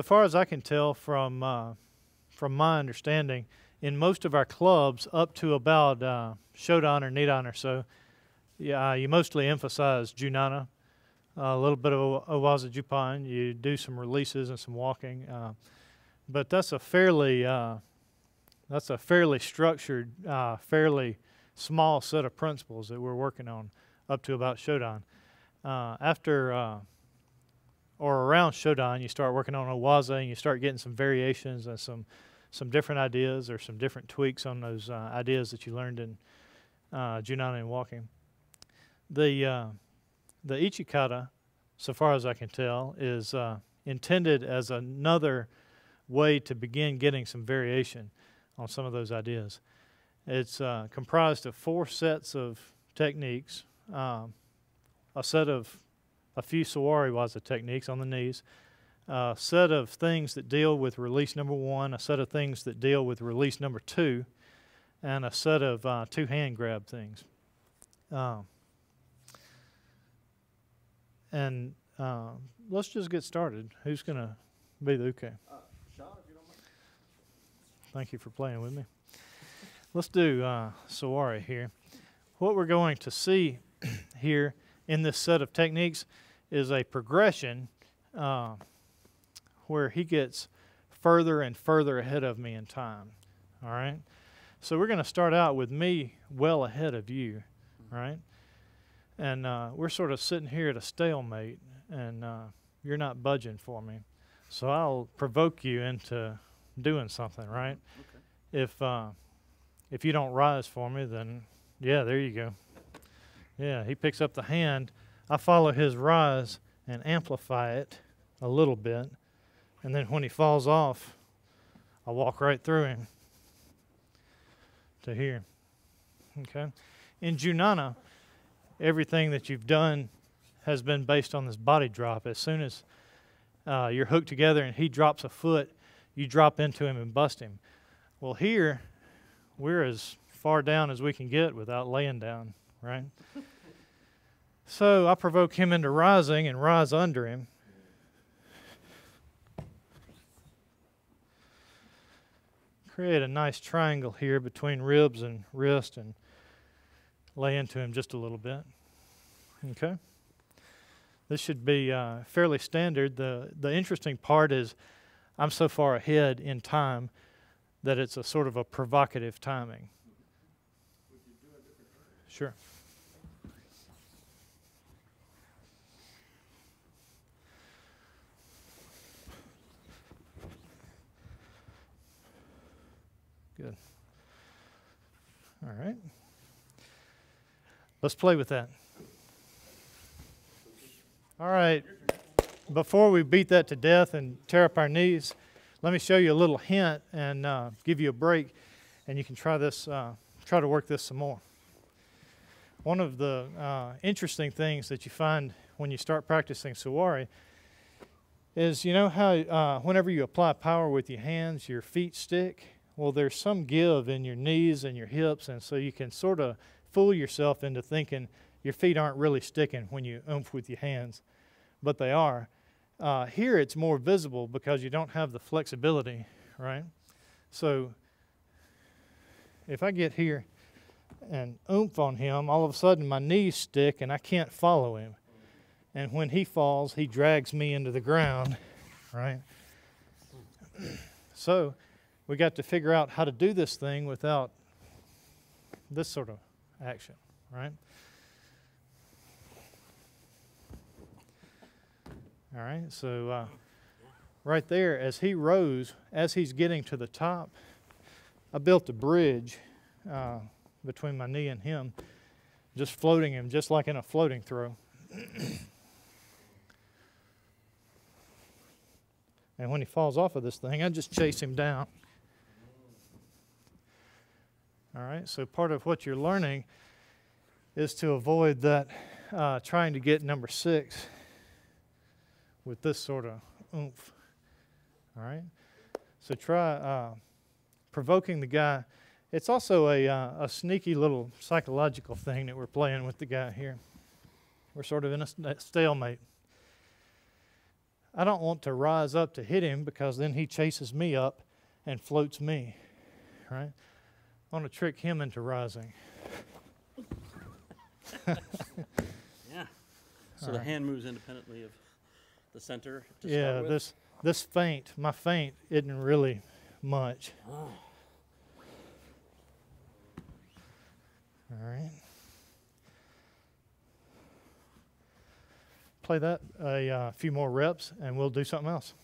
So far as I can tell from my understanding, in most of our clubs, up to about Shodan or Nidan or so, yeah, you mostly emphasize Junana, a little bit of Owaza Jupan. You do some releases and some walking, but that's a fairly structured, fairly small set of principles that we're working on up to about Shodan. After or around Shodan, you start working on Owaza and you start getting some variations and some different ideas or some different tweaks on those ideas that you learned in Junana and walking. The Ichi kata, so far as I can tell, is intended as another way to begin getting some variation on some of those ideas. It's comprised of 4 sets of techniques, a few sawari waza techniques on the knees, a set of things that deal with release number 1, a set of things that deal with release number 2, and a set of 2 hand grab things. Let's just get started. Who's going to be the uke? Sean, if you don't mind. Thank you for playing with me. Let's do sawari here. What we're going to see here in this set of techniques is a progression where he gets further and further ahead of me in time. All right? So we're going to start out with me well ahead of you, right? And we're sort of sitting here at a stalemate, and you're not budging for me. So I'll provoke you into doing something, right? Okay. If you don't rise for me, then, yeah, there you go. Yeah, he picks up the hand. I follow his rise and amplify it a little bit. And then when he falls off, I walk right through him to here. Okay? In Junana, everything that you've done has been based on this body drop. As soon as you're hooked together and he drops a foot, you drop into him and bust him. Well, here, we're as far down as we can get without laying down, right? So I provoke him into rising and rise under him. Create a nice triangle here between ribs and wrist and lay into him just a little bit. Okay? This should be fairly standard. The interesting part is I'm so far ahead in time that it's a sort of a provocative timing. Would you do a different order? Sure. Good. All right. Let's play with that. All right. Before we beat that to death and tear up our knees, let me show you a little hint and give you a break, and you can try this. Try to work this some more. One of the interesting things that you find when you start practicing sawari is, you know how whenever you apply power with your hands, your feet stick? Well, there's some give in your knees and your hips, and so you can sort of fool yourself into thinking your feet aren't really sticking when you oomph with your hands, but they are. Here it's more visible because you don't have the flexibility, right? So if I get here and oomph on him, all of a sudden my knees stick and I can't follow him. And when he falls, he drags me into the ground, right? So we got to figure out how to do this thing without this sort of action, right? All right, so right there, as he rose, as he's getting to the top, I built a bridge between my knee and him, just floating him, just like in a floating throw. And when he falls off of this thing, I just chase him down. All right, so part of what you're learning is to avoid that trying to get number 6 with this sort of oomph. All right, so try provoking the guy. It's also a sneaky little psychological thing that we're playing with the guy here. We're sort of in a stalemate. I don't want to rise up to hit him because then he chases me up and floats me, right? I want to trick him into rising. Yeah. So All the right. hand moves independently of the center to Yeah, start with? this feint, my feint isn't really much. Oh. All right. Play that a few more reps and we'll do something else.